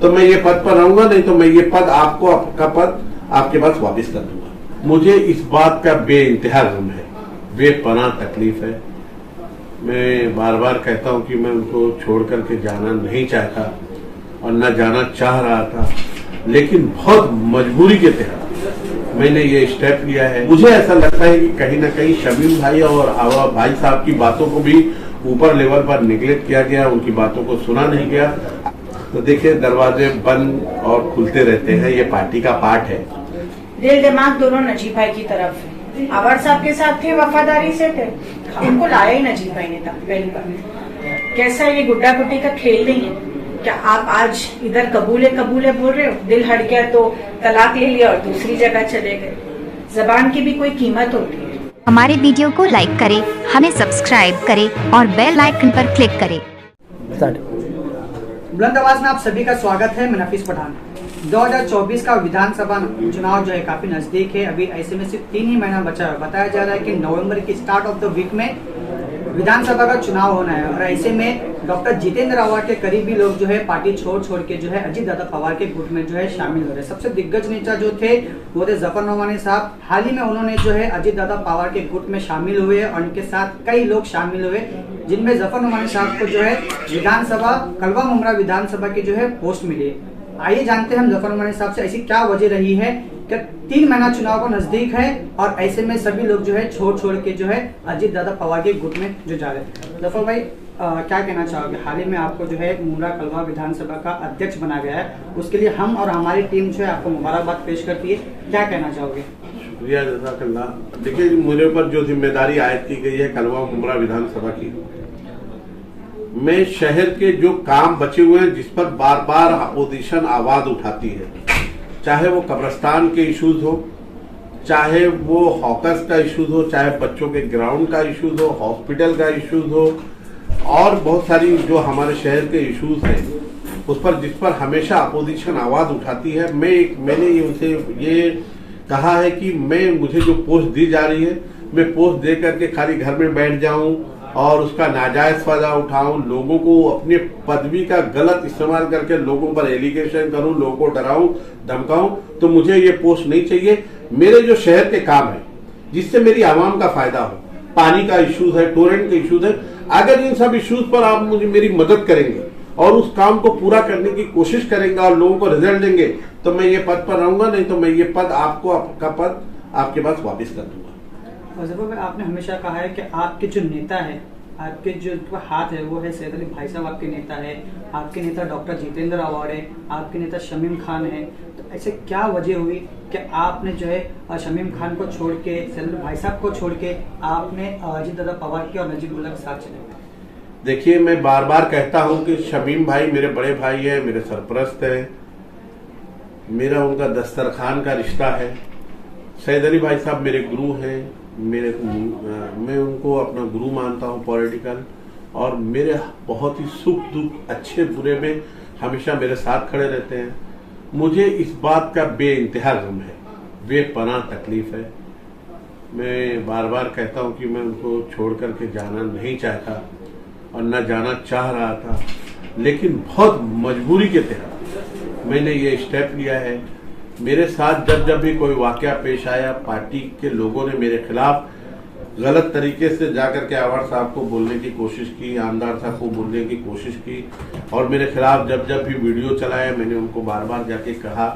तो मैं ये पद पर रहूंगा, नहीं तो मैं ये पद आपको, आपका पद आपके पास वापस कर दूंगा। मुझे इस बात का बेइंतहा गम है, बेपनाह तकलीफ है। मैं बार बार कहता हूं कि मैं उनको छोड़ करके जाना नहीं चाहता और न जाना चाह रहा था, लेकिन बहुत मजबूरी के तहत मैंने ये स्टेप लिया है। मुझे ऐसा लगता है कि कहीं ना कहीं शमीम भाई और आवा भाई साहब की बातों को भी ऊपर लेवल पर निगलेक्ट किया गया, उनकी बातों को सुना नहीं गया। तो देखिए, दरवाजे बंद और खुलते रहते हैं, ये पार्टी का पार्ट है। दिल दिमाग दोनों नजीब भाई की तरफ है। आवार साहब के साथ थे, वफादारी से थे, इनको लाया ही नजीब भाई ने था पहली बार। कैसा ये गुड्डा गुड्डी का खेल नहीं है क्या? आप आज इधर कबूले कबूले बोल रहे हो, दिल हट गया तो तलाक ले लिया और दूसरी जगह चले गए। जबान की भी कोई कीमत होती है। हमारे वीडियो को लाइक करें, हमें सब्सक्राइब करें और बेल आइकन पर क्लिक करें। बुलंद आवाज में आप सभी का स्वागत है। मैं नफीस पठान। 2024 का विधानसभा चुनाव जो है काफी नजदीक है। अभी ऐसे में सिर्फ 3 ही महीना बचा है। बताया जा रहा है कि नवंबर की स्टार्ट ऑफ द वीक में विधानसभा का चुनाव होना है और ऐसे में डॉक्टर जितेंद्र आवाड़ के करीबी लोग जो है पार्टी छोड़ के जो है अजीत दादा पवार के गुट में जो है शामिल हो रहे हैं। सबसे दिग्गज नेता जो थे वो थे जफर नोमानी साहब। हाल ही में उन्होंने जो है अजीत दादा पवार के गुट में शामिल हुए और उनके साथ कई लोग शामिल हुए, जिनमें जफर नोमानी साहब को जो है विधानसभा कलवा मुमरा विधानसभा की जो है पोस्ट मिली। आइए जानते हैं हम जफर नोमानी साहब से ऐसी क्या वजह रही है कि 3 महीना चुनाव को नजदीक है और ऐसे में सभी लोग जो है छोड़ के जो है अजीत दादा पवार के गुट में जो जा रहे हैं। जफर भाई, क्या कहना चाहोगे? हाल ही में आपको जो है मुमरा कलवा विधानसभा का अध्यक्ष बनाया गया है, उसके लिए हम और हमारी टीम जो है आपको मुबारकबाद पेश करती है। क्या कहना चाहोगे? शुक्रिया, जज़ाकल्लाह। देखिए, मुझे पर जो जिम्मेदारी आयद की गई है कलवा मुमरा विधानसभा की, मैं शहर के जो काम बचे हुए हैं जिस पर बार बार अपोजिशन आवाज उठाती है, चाहे वो कब्रिस्तान के इश्यूज हो, चाहे वो हॉकर्स का इश्यूज हो, चाहे बच्चों के ग्राउंड का इश्यूज हो, हॉस्पिटल का इश्यूज हो और बहुत सारी जो हमारे शहर के इश्यूज हैं उस पर जिस पर हमेशा अपोजिशन आवाज उठाती है, मैंने उनसे ये कहा है कि मुझे जो पोस्ट दी जा रही है, मैं पोस्ट दे करके खाली घर में बैठ जाऊं और उसका नाजायज फायदा उठाऊं, लोगों को अपने पदवी का गलत इस्तेमाल करके लोगों पर एलिगेशन करूं, लोगों को डराऊं धमकाऊं, तो मुझे ये पोस्ट नहीं चाहिए। मेरे जो शहर के काम है जिससे मेरी आवाम का फायदा हो, पानी का इश्यूज है, टोरेंट का इश्यूज है, अगर इन सब इश्यूज पर आप मुझे मेरी मदद करेंगे और उस काम को पूरा करने की कोशिश करेंगे और लोगों को रिजल्ट देंगे, तो मैं ये पद पर रहूंगा, नहीं तो मैं ये पद आपको, आपका पद आपके पास वापस कर दूंगा। जफर भाई, आपने हमेशा कहा है कि आपके जो नेता है, आपके जो हाथ है वो है सैयद अली भाई साहब आपके नेता है, आपके नेता डॉक्टर जितेंद्र आवाड़ है, आपके नेता शमीम खान है। तो ऐसे क्या वजह हुई कि आपने जो है शमीम खान को छोड़ के, सैयद अली भाई साहब को छोड़ के आपने अजीत दादा पवार की और नजीबुल्ला के साथ चले गए? देखिए, मैं बार बार कहता हूं कि शमीम भाई मेरे बड़े भाई है, मेरे सरपरस्त है, मेरा उनका दस्तरखान का रिश्ता है। सैयद अली भाई साहब मेरे गुरु हैं, मैं उनको अपना गुरु मानता हूं पॉलिटिकल, और मेरे बहुत ही सुख दुख अच्छे बुरे में हमेशा मेरे साथ खड़े रहते हैं। मुझे इस बात का बेइंतहा गम है, बेपनाह तकलीफ है। मैं बार बार कहता हूं कि मैं उनको छोड़ करके जाना नहीं चाहता और न जाना चाह रहा था, लेकिन बहुत मजबूरी के तहत मैंने ये स्टेप लिया है। मेरे साथ जब भी कोई वाकया पेश आया, पार्टी के लोगों ने मेरे खिलाफ गलत तरीके से जाकर के आवाड़ साहब को बोलने की कोशिश की, आमदार साहब को बोलने की कोशिश की, और मेरे खिलाफ जब भी वीडियो चलाया, मैंने उनको बार बार जाके कहा।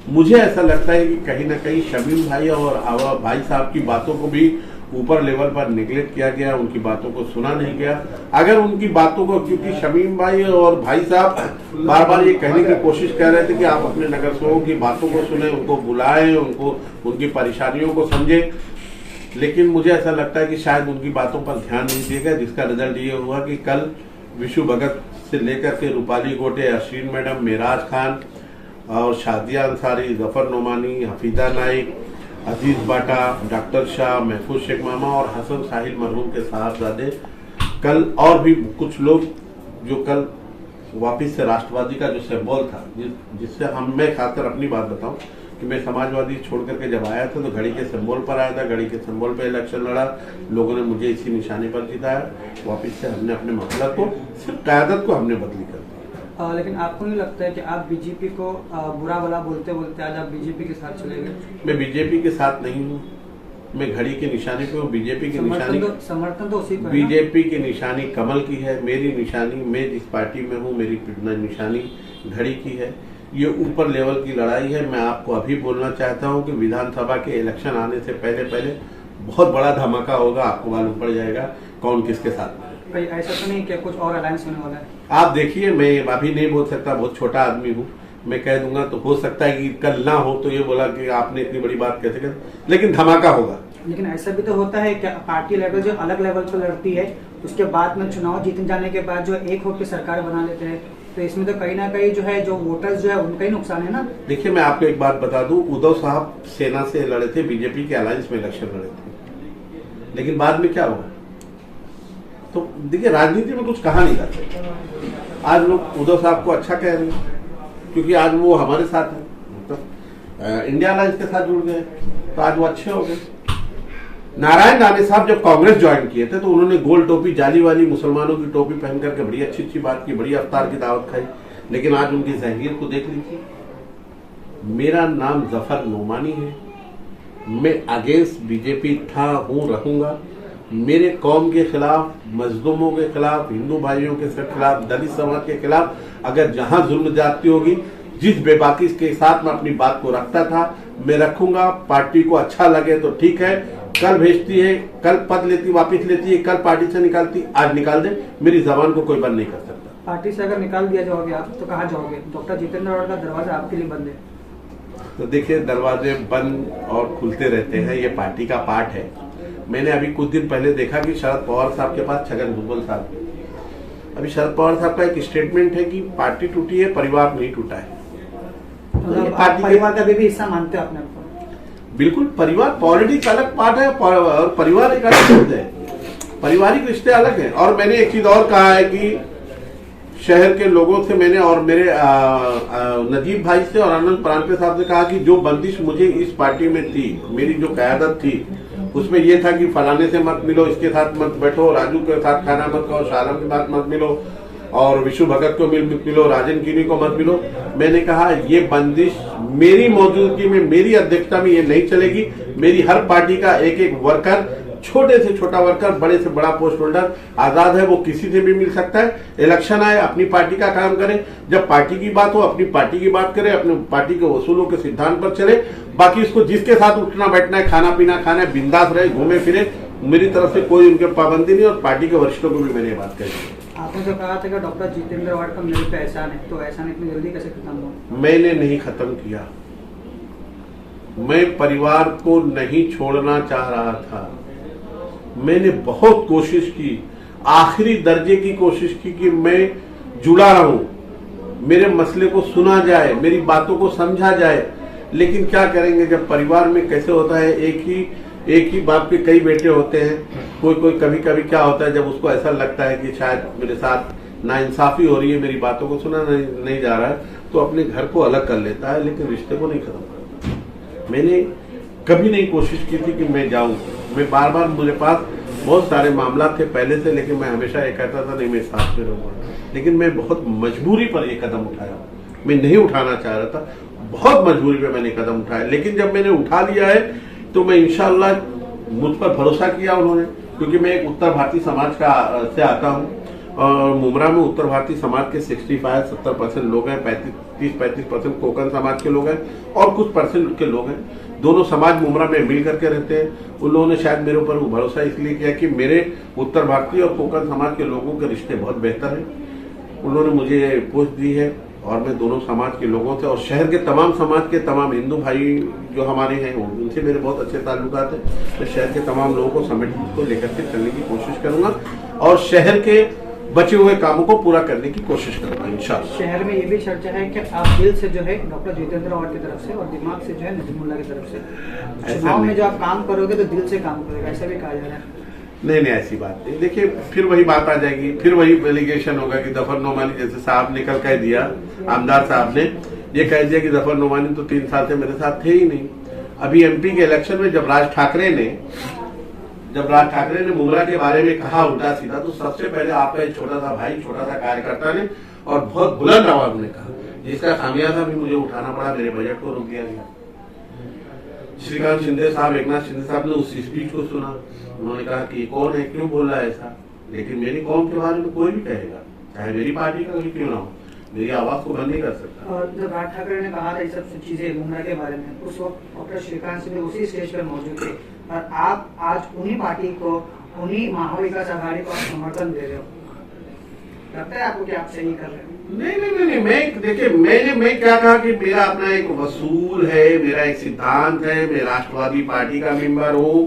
मुझे ऐसा लगता है कि कहीं ना कहीं शमीम भाई और आवा भाई साहब की बातों को भी ऊपर लेवल पर निगलेक्ट किया गया, उनकी बातों को सुना नहीं गया। अगर उनकी बातों को, क्योंकि शमीम भाई और भाई साहब बार बार ये कहने की कोशिश कर रहे थे कि आप अपने नगर सेवकों की बातों को सुने, उनको बुलाएं, उनकी परेशानियों को समझें, लेकिन मुझे ऐसा लगता है कि शायद उनकी बातों पर ध्यान नहीं दिया गया, जिसका रिजल्ट ये हुआ कि कल विशु भगत से लेकर के रूपाली गोटे, अश्विन मैडम, मेराज खान और शादिया अंसारी, जफर नोमानी, हफीजा नाइक, अजीज बाटा, डॉक्टर शाह, महफूज शेख मामा और हसन साहिल मरहूम के साहबजादे, कल और भी कुछ लोग जो कल वापिस से राष्ट्रवादी का जो सिंबल था, जिससे मैं खासकर अपनी बात बताऊं कि मैं समाजवादी छोड़ करके जब आया था तो घड़ी के सिंबल पर आया था, घड़ी के सिंबल पे इलेक्शन लड़ा, लोगों ने मुझे इसी निशाने पर जिताया। वापिस से हमने अपने मसला को, सिर्फ क़यादत को हमने बदली कर दी। लेकिन आपको नहीं लगता है कि आप बीजेपी को बुरा भला बोलते बोलते आज आप बीजेपी के साथ चले गए? मैं बीजेपी के साथ नहीं हूँ, मैं घड़ी की निशानी पे हूँ। बीजेपी की निशानी, समर्थन तो उसी को है ना? बीजेपी की निशानी कमल की है, मेरी निशानी, मैं जिस पार्टी में हूँ मेरी निशानी घड़ी की है। ये ऊपर लेवल की लड़ाई है। मैं आपको अभी बोलना चाहता हूँ कि विधानसभा के इलेक्शन आने से पहले पहले बहुत बड़ा धमाका होगा, आपको मालूम पड़ जाएगा कौन किसके साथ है। भाई ऐसा तो नहीं कि कुछ और अलायंस होने वाला है? आप देखिए, मैं अभी नहीं बोल सकता, बहुत छोटा आदमी हूँ। मैं कह दूंगा तो हो सकता है कि कल ना हो तो ये बोला कि आपने इतनी बड़ी बात कैसे कर, लेकिन धमाका होगा। लेकिन ऐसा भी तो होता है कि पार्टी लेवल जो अलग लेवल पर लड़ती है उसके बाद में चुनाव जीत जाने के बाद जो एक होकर सरकार बना लेते हैं, तो इसमें तो कहीं ना कहीं जो है जो वोटर्स जो है उनका ही नुकसान है ना। देखिए, मैं आपको एक बात बता दूं, उद्धव साहब सेना से लड़े थे, बीजेपी के अलायंस में इलेक्शन लड़े थे, लेकिन बाद में क्या हुआ? तो देखिए, राजनीति में कुछ कहा नहीं जा सकता। आज लोग उद्धव साहब को अच्छा कह रहे हैं क्योंकि आज वो हमारे साथ है, मतलब इंडिया अलायंस के साथ जुड़ गए, तो आज वो अच्छे हो गए। नारायण राणे साहब जब कांग्रेस ज्वाइन किए थे तो उन्होंने गोल टोपी, जाली वाली मुसलमानों की टोपी पहन करके बड़ी अच्छी अच्छी बात की, बड़ी अफ्तार की दावत खाई, लेकिन आज उनकी जहरीत को देख लीजिए। मेरा नाम जफर नोमानी है, मैं अगेंस्ट बीजेपी था, हूं, रहूंगा। मेरे कौम के खिलाफ, मजलूमों के खिलाफ, हिंदू भाइयों के खिलाफ, दलित समाज के खिलाफ अगर जहां जुल्म ज्यादती होगी, जिस बेबाकी के साथ मैं अपनी बात को रखता था, मैं रखूंगा। पार्टी को अच्छा लगे तो ठीक है, कल भेजती है, कल पद लेती, वापिस लेती है, कल पार्टी से निकालती, आज निकाल दे, मेरी जबान को कोई बंद नहीं कर सकता। पार्टी से अगर निकाल दिया जाओगे आप तो कहाँ जाओगे? डॉक्टर जितेंद्र अवार्ड का दरवाजा आपके लिए बंद है। तो देखिए, दरवाजे बंद और खुलते रहते हैं, ये पार्टी का पार्ट है। मैंने अभी कुछ दिन पहले देखा कि शरद पवार साहब के पास छगन भुजबल साहब, अभी शरद पवार साहब का एक स्टेटमेंट है कि पार्टी टूटी है, परिवार नहीं टूटा है। मतलब आप परिवार का भी हिस्सा मानते हो अपने आप को? बिल्कुल, परिवार पॉलिटिक्स अलग पार्ट है और परिवार एक अलग शब्द है, पारिवारिक रिश्ते अलग हैं। और मैंने एक चीज और कहा है कि शहर के लोगों से मैंने और मेरे नजीब भाई से और आनंद परांजपे साहब से कहा कि जो बंदिश मुझे इस पार्टी में थी, मेरी जो क़यादत थी, उसमें यह था कि फलाने से मत मिलो, इसके साथ मत बैठो, राजू के साथ खाना मत खाओ, शालम के साथ मत मिलो, और विशु भगत को मिलो, राजन कीनी को मत मिलो। मैंने कहा ये बंदिश मेरी मौजूदगी में, मेरी अध्यक्षता में ये नहीं चलेगी। मेरी हर पार्टी का एक एक वर्कर, छोटे से छोटा वर्कर, बड़े से बड़ा पोस्ट होल्डर आजाद है, वो किसी से भी मिल सकता है। इलेक्शन आए, अपनी पार्टी का काम करे, जब पार्टी की बात हो अपनी पार्टी की बात करे, अपने पार्टी के वसूलों के सिद्धांत पर चले। बाकी इसको जिसके साथ उठना बैठना है, खाना पीना खाना है, बिंदास रहे, घूमे फिरे, मेरी तरफ से कोई उनके पाबंदी नहीं। और पार्टी के वरिष्ठों को भी मैंने ये बात कही। आपने तो कहा था कि डॉक्टर जितेंद्र अवार्ड का मेरे पे एहसान है, तो एहसान इतनी जल्दी कैसे खत्म हो? मैंने नहीं खत्म किया, मैं परिवार को नहीं छोड़ना चाह रहा था। मैंने बहुत कोशिश की, आखिरी दर्जे की कोशिश की कि मैं जुड़ा रहूं, मेरे मसले को सुना जाए, मेरी बातों को समझा जाए। लेकिन क्या करेंगे, जब परिवार में कैसे होता है, एक ही बाप के कई बेटे होते हैं। कोई कभी कभी क्या होता है, जब उसको ऐसा लगता है कि शायद मेरे साथ नाइंसाफी हो रही है, मेरी बातों को सुना नहीं जा रहा है, तो अपने घर को अलग कर लेता है, लेकिन रिश्ते को नहीं खत्म करता। मैंने कभी नहीं कोशिश की थी कि मैं जाऊं। मैं बार बार, मेरे पास बहुत सारे मामला थे पहले से, लेकिन मैं हमेशा ये कहता था नहीं मैं साथ में रहूंगा। लेकिन मैं बहुत मजबूरी पर ये कदम उठाया, मैं नहीं उठाना चाह रहा था, बहुत मजबूरी पे मैंने कदम उठाया। लेकिन जब मैंने उठा लिया है तो मैं इंशाअल्लाह, मुझ पर भरोसा किया उन्होंने, क्योंकि मैं एक उत्तर भारतीय समाज से आता हूँ और मुमरा में उत्तर भारतीय समाज के 65-70% लोग हैं, 30-35% कोकण समाज के लोग हैं और कुछ परसेंट के लोग हैं। दोनों समाज मुमरा में मिल करके रहते हैं। उन लोगों ने शायद मेरे ऊपर भरोसा इसलिए किया कि मेरे उत्तर भारतीय और कोकण समाज के लोगों के रिश्ते बहुत बेहतर हैं। उन्होंने मुझे पोस्ट दी है और मैं दोनों समाज के लोगों से और शहर के तमाम समाज के तमाम हिंदू भाई जो हमारे हैं उनसे मेरे बहुत अच्छे ताल्लुकात हैं। मैं शहर के तमाम लोगों को समेट को लेकर के चलने की कोशिश करूंगा और शहर के बचे हुए कामों को पूरा करने की कोशिश करूंगा इंशाल्लाह। शहर में ये भी चर्चा है कि आप दिल से जो है डॉक्टर जितेंद्र अवार्ड की तरफ से और दिमाग से जो है नजीमुल्ला की तरफ से चुनाव में जो आप काम करोगे तो दिल से काम करोगे, ऐसा भी कहा जा रहा है। नहीं, ऐसी बात नहीं। देखिए, फिर वही बात आ जाएगी, फिर वही एलिगेशन होगा कि जफर नोमानी, जैसे साहब ने कल कह दिया, आमदार साहब ने ये कह दिया कि जफर नोमानी तो 3 साल से मेरे साथ थे ही नहीं। अभी एमपी के इलेक्शन में जब राज ठाकरे ने मुमरा के बारे में कहा उल्टा सीधा, तो सबसे पहले आपका एक छोटा सा भाई, छोटा सा कार्यकर्ता ने और बहुत बुलंद आवाज में कहा, जिसका खामियाजा भी मुझे उठाना पड़ा, मेरे बजट को रोक दिया गया। श्रीकांत शिंदे साहब, एकनाथ शिंदे साहब ने उस स्पीच को सुना, उन्होंने कहा कि कौन है, क्यों बोल रहा है ऐसा, लेकिन मेरी कौम के बारे में कोई भी कहेगा, चाहे मेरी पार्टी का भी क्यों ना हो, मेरी आवाज को बंद नहीं कर सकता। और जब राज ठाकरे ने कहा था ये सब चीजें मुमरा के बारे में, उस वक्त डॉक्टर श्रीकांत सिंह उसी स्टेज पर मौजूद थे, और आप आज उन्हीं पार्टी को, उन्हीं महाविकास आघाड़ी को आप समर्थन दे रहे हो, लगता है आपको कि आप सही कर रहे हो? नहीं, मैं देखिए, मैं क्या कहा कि मेरा अपना एक वसूल है, मेरा एक सिद्धांत है, मैं राष्ट्रवादी पार्टी का मेंबर हूँ।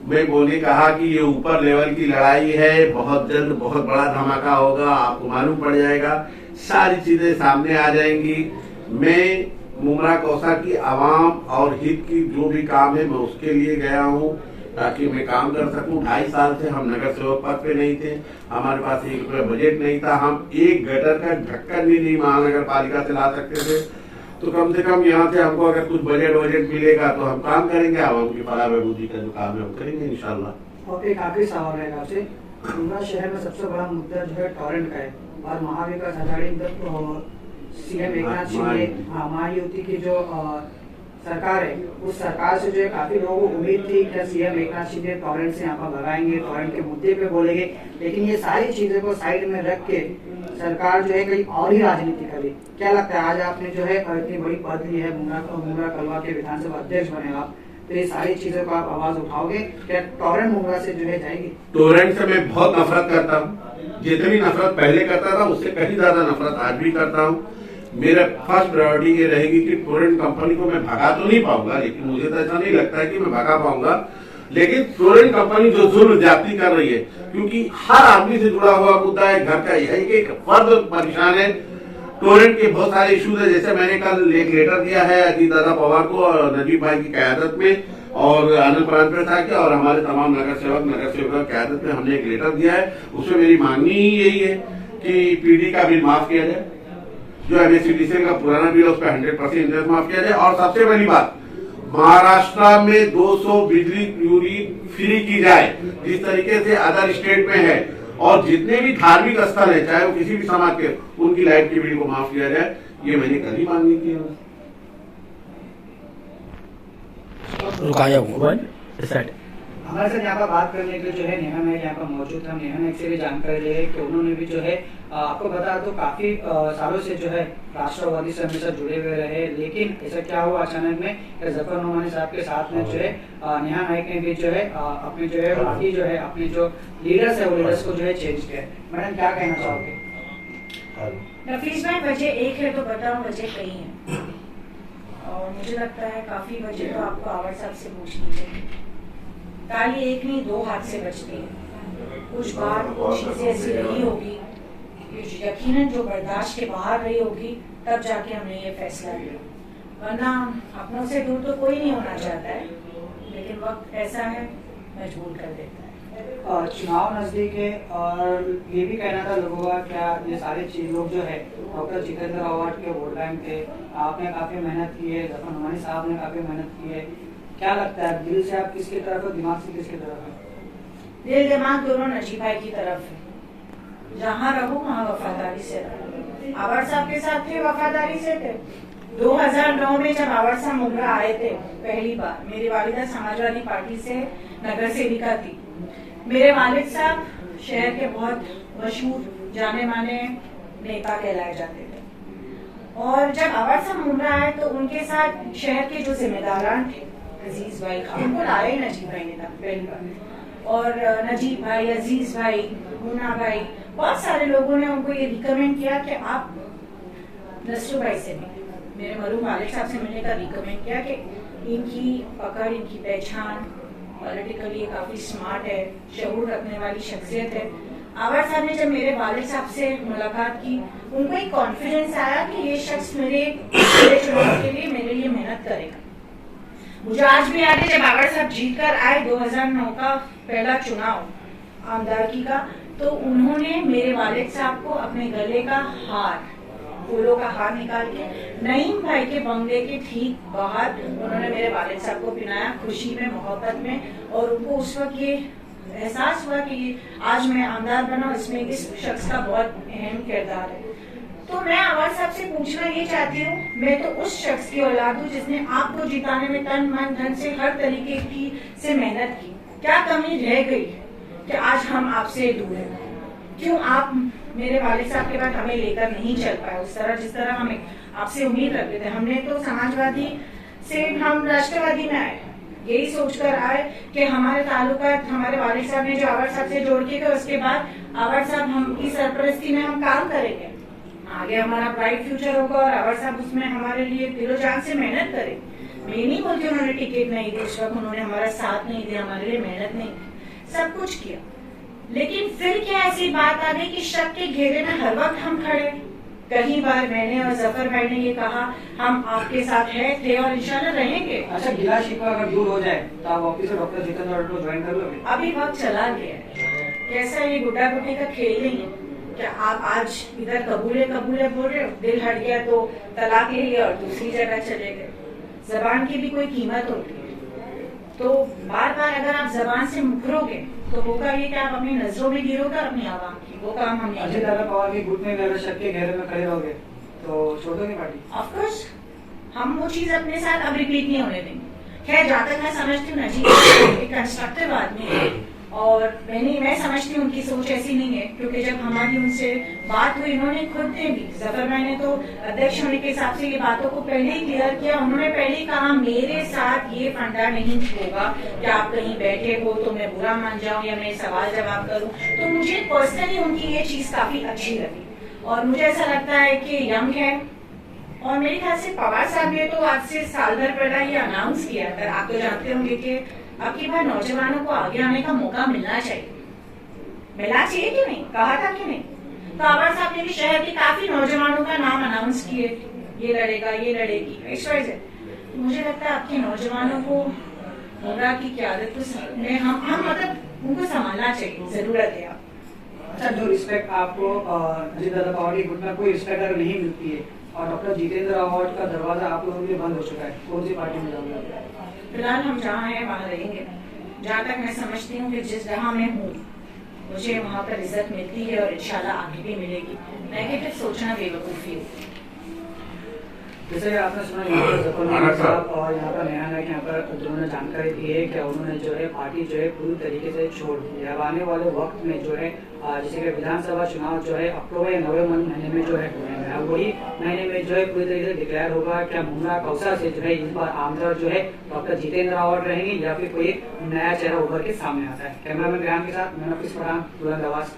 मैं बोले कहा कि ये ऊपर लेवल की लड़ाई है, बहुत जल्द बहुत बड़ा धमाका होगा, आपको मालूम पड़ जाएगा, सारी चीजें सामने आ जाएंगी। मैं मुमरा कौसा की आवाम और हित की जो भी काम है मैं उसके लिए गया हूँ, ताकि मैं काम कर सकूं। 2.5 साल से हम नगर सेवक पद पे नहीं थे, हमारे पास 1 रुपया बजट नहीं था, हम एक गटर का ढक्कन भी नहीं महानगर पालिका से ला सकते थे। तो कम से कम यहाँ से हमको अगर कुछ बजट मिलेगा तो हम काम करेंगे, आवाम की फलाह बहबूदी का जो काम है हम करेंगे इंशाल्लाह। और एक आखिरी सवाल रहेगा आपसे, मुमरा शहर में सबसे बड़ा मुद्दा जो है टॉरेंट का है, और महाविकास आघाड़ी सीएम एकनाथ शिंदे, महायुति की जो सरकार है, उस सरकार से जो है काफी लोगों को उम्मीद थी कि सीएम एकनाथ शिंदे टॉरेंट से यहाँ पर भगाएंगे, टॉरेंट के मुद्दे पे बोलेंगे, लेकिन ये सारी चीजों को साइड में रख के सरकार जो है कहीं और ही राजनीति करी। क्या लगता है आज आपने जो है इतनी बड़ी पद ली है, मुमरा कलवा के विधानसभा अध्यक्ष बने आप, तो ये सारी चीजों को आप आवाज उठाओगे, क्या टॉरेंट मुमरा से जो है जाएगी? टॉरेंट से मैं बहुत नफरत करता हूँ, जितनी नफरत पहले करता था उससे कहीं ज्यादा नफरत आज भी करता हूँ। मेरा फर्स्ट प्रायोरिटी ये रहेगी कि टोरेंट कंपनी को मैं भगा तो नहीं पाऊंगा, लेकिन मुझे तो ऐसा नहीं लगता है कि मैं भगा पाऊंगा, लेकिन टोरेंट कंपनी जो जुल्म ज्यादती कर रही है, क्योंकि हर आदमी से जुड़ा हुआ मुद्दा है, घर का यही एक फर्द परेशान है। टोरेंट के बहुत सारे इश्यूज है, जैसे मैंने कल एक लेटर दिया है अजीत दादा पवार को और नजीब भाई की क़यादत में, और अनिल प्रांत साहब के और हमारे तमाम नगर सेवक की क़यादत में हमने एक लेटर दिया है। उसमें मेरी मांगनी ही यही है कि पीडी का बिल माफ किया जाए, जो एमएससीडीसी का पुराना बिल है उस पर 100% इंटरेस्ट माफ किया जाए, और सबसे बड़ी बात महाराष्ट्र में 200 बिजली यूनिट फ्री की जाए, जिस तरीके से अदर स्टेट में है, और जितने भी धार्मिक स्थल है चाहे वो किसी भी समाज के, उनकी लाइट के बिल को माफ किया जाए। ये मैंने कल ही मांगी थी। हमारे साथ यहाँ पर बात करने के लिए जो है नेहा नायक यहाँ पर मौजूद है। नेहा नायक से भी जानकारी ले कि उन्होंने भी जो है आपको बता तो काफी सालों से जो है राष्ट्रवादी से हमेशा जुड़े हुए रहे, लेकिन ऐसा क्या हुआ अचानक में जफर नोमानी साहब के साथ में जो है नेहा नायक ने भी जो है अपने जो है पार्टी जो है अपने जो लीडर्स है वो लीडर्स को जो है चेंज किया। मैडम क्या कहना चाहोगे? नफीस भाई, वजह एक है तो बताओ वजह कई है, और मुझे लगता है काफी वजह तो आपको आवर साहब से पूछनी चाहिए। ताली एक नहीं 2 हाथ से बचती है, कुछ बार कुछ चीजें ऐसी रही होगी यकीनन जो बर्दाश्त के बाहर रही होगी, तब जाके हमने ये फैसला लिया, वरना अपनों से दूर तो कोई नहीं होना चाहता है, लेकिन वक्त ऐसा है मजबूर कर देता है। चुनाव नजदीक है और ये भी कहना था लोगों का, क्या ये सारे चीज लोग जो है डॉक्टर जितेंद्र अवार्ड के वोट बैंक थे, आपने काफी मेहनत की है, जफर नोमानी साहब ने काफी मेहनत की है, क्या लगता है दिल से आप किसकी तरफ है, दिमाग से किसकी तरफ है? दिल दिमाग दोनों नजीब भाई की तरफ है, जहाँ रहो वहाँ वफादारी से रहो। आवर साहब के साथ थे, वफादारी से थे। 2009 में जब आवर साहब मुमरा आए थे पहली बार, मेरी वालिदा समाजवादी पार्टी से नगर सेविका थी। मेरे वालिद साहब शहर के बहुत मशहूर जाने माने नेता कहलाए जाते थे, और जब आवर साहब मुमरा आए तो उनके साथ शहर के जो जिम्मेदारान थे, अजीज भाई, उनको लाए नजीब भाई ने था पहली बार, और नजीब भाई, अजीज भाई, मुन्ना भाई, बहुत सारे लोगों ने उनको ये रिकमेंड किया कि आप नसरू भाई से भी, मेरे मरूम वालिद साहब से मिलने का रिकमेंड किया कि इनकी पकड़, इनकी पहचान पॉलिटिकली काफी स्मार्ट है, शऊर रखने वाली शख्सियत है। आवर साहब ने जब मेरे वालिद साहब से मुलाकात की, उनको एक कॉन्फिडेंस आया कि ये शख्स मेरे चुनाव के लिए मेरे लिए मेहनत करेगा। मुझे आज भी याद है जब आवर साहब जीत कर आए 2009 का पहला चुनाव आमदारकी का, तो उन्होंने मेरे वालिद साहब को अपने गले का हार, फूलों का हार निकाल के नईम भाई के बंगले के ठीक बाहर उन्होंने मेरे वालिद साहब को पिनाया, खुशी में, मोहब्बत में, और उनको उस वक्त ये एहसास हुआ कि आज मैं आमदार बना, इसमें इस शख्स का बहुत अहम किरदार है। तो मैं आवाज साहब से पूछना ये चाहती हूँ, मैं तो उस शख्स की औलाद हूँ जिसने आपको जिताने में तन मन धन से हर तरीके की से मेहनत की। क्या कमी रह गई कि आज हम आपसे दूर हैं? क्यों आप मेरे वालिद साहब के बाद हमें लेकर नहीं चल पाए उस तरह जिस तरह हमें आपसे उम्मीद रखते थे? हमने तो समाजवादी से हम राष्ट्रवादी में आए, यही सोचकर आए कि हमारे ताल्लुकात हमारे वालिद साहब ने जो आवाज साहब से जोड़ के गए, उसके बाद आवाज साहब हम की सरपरस्ती में हम काम करेंगे, आगे हमारा ब्राइट फ्यूचर होगा और आवाज साहब उसमें हमारे लिए दिलो जान से मेहनत करें। मैं नहीं बोलती उन्होंने टिकट नहीं दी, उस वक्त उन्होंने हमारा साथ नहीं दिया, हमारे लिए मेहनत नहीं की, सब कुछ किया, लेकिन फिर क्या ऐसी बात आ गई कि शक के घेरे में हर वक्त हम खड़े? कई बार मैंने और जफर भाई ने ये कहा हम आपके साथ है थे और इंशाल्लाह रहेंगे। अच्छा, गिला शिकवा अगर दूर हो जाए तो आप वापिस डॉक्टर जितेंद्र को ज्वाइन कर लोगे? अभी वक्त चला गया है, कैसा ये गुड्डा गुड्डी का खेल नहीं है। क्या आप आज इधर कबूले कबूले बोल रहे हो, दिल हट गया तो तलाक ले लिया और दूसरी जगह चले गए। जबान की भी कोई कीमत होती है, तो बार बार अगर आप जबान से मुकरोगे तो होगा ये कि आप अपनी नजरों में गिरोगे अपनी आवाम की, वो काम हम नहीं अजय दादा पवार के गुट में अगर शक के घेरे में खड़े रहोगे तो छोड़ोगे पार्टी? ऑफ कोर्स हम वो चीज अपने साथ अब रिपीट नहीं होने देंगे। खैर जहाँ तक मैं समझती हूँ नजीब एक कंस्ट्रक्टिव आदमी है और मैं समझती हूँ उनकी सोच ऐसी नहीं है, क्योंकि जब हमारी उनसे बात हुई उन्होंने खुद ने भी, जफर भाई ने तो अध्यक्ष होने के हिसाब से ये बातों को पहले ही क्लियर किया। उन्होंने पहले ही कहा मेरे साथ ये फंडा नहीं होगा कि आप कहीं बैठे हो तो मैं बुरा मान जाऊं या मैं सवाल जवाब करूं। तो मुझे पर्सनली उनकी ये चीज काफी अच्छी लगी और मुझे ऐसा लगता है कि यंग है और मेरे ख्याल से पवार साहब ने तो आज से साल भर पहले ये अनाउंस किया था, आप तो जानते होंगे कि अब की बार नौजवानों को आगे आने का मौका मिलना चाहिए, मिलना चाहिए कि नहीं, कहा था कि नहीं? तो आवाज साहब ने भी शहर के काफी नौजवानों का नाम अनाउंस किए, ये लड़ेगा ये लड़ेगी XYZ। मुझे लगता है आपके नौजवानों को होगा की क्यादत में हम मतलब उनको संभालना चाहिए, जरूरत है। अच्छा, जो रिस्पेक्ट आपको अजय दादा पवार के गुट में कोई रिस्पेक्ट अगर नहीं मिलती है और डॉक्टर जितेंद्र अवार्ड का दरवाजा आप लोगों के लिए बंद हो चुका है, कौन सी पार्टी में जाऊंगा? फिलहाल हम जहाँ हैं वहाँ रहेंगे। जहाँ तक मैं समझती हूँ कि जिस जहाँ मैं हूँ मुझे वहाँ पर इज्जत मिलती है और इंशाल्लाह आगे भी मिलेगी। नेगेटिव सोचना बेवकूफ़ी है। जैसे आपने सुना जफर साहब और यहाँ पर नया नायक यहाँ पर जिन्होंने जानकारी दी है कि उन्होंने जो है पार्टी जो है पूरी तरीके से छोड़ दी है। अब आने वाले वक्त में जो है जैसे कि विधानसभा चुनाव जो है अक्टूबर या नवंबर महीने में जो है अब वही महीने में जो है पूरी तरीके से डिक्लेयर होगा क्या मुन्ना कौसा से जो है इस बार आमदार जो है डॉक्टर जितेंद्र अवार्ड रहेंगे या फिर कोई नया चेहरा उभर के सामने आता है। कैमरामैन रेहान के साथ मैं नफीस पठान, बुलंदवास।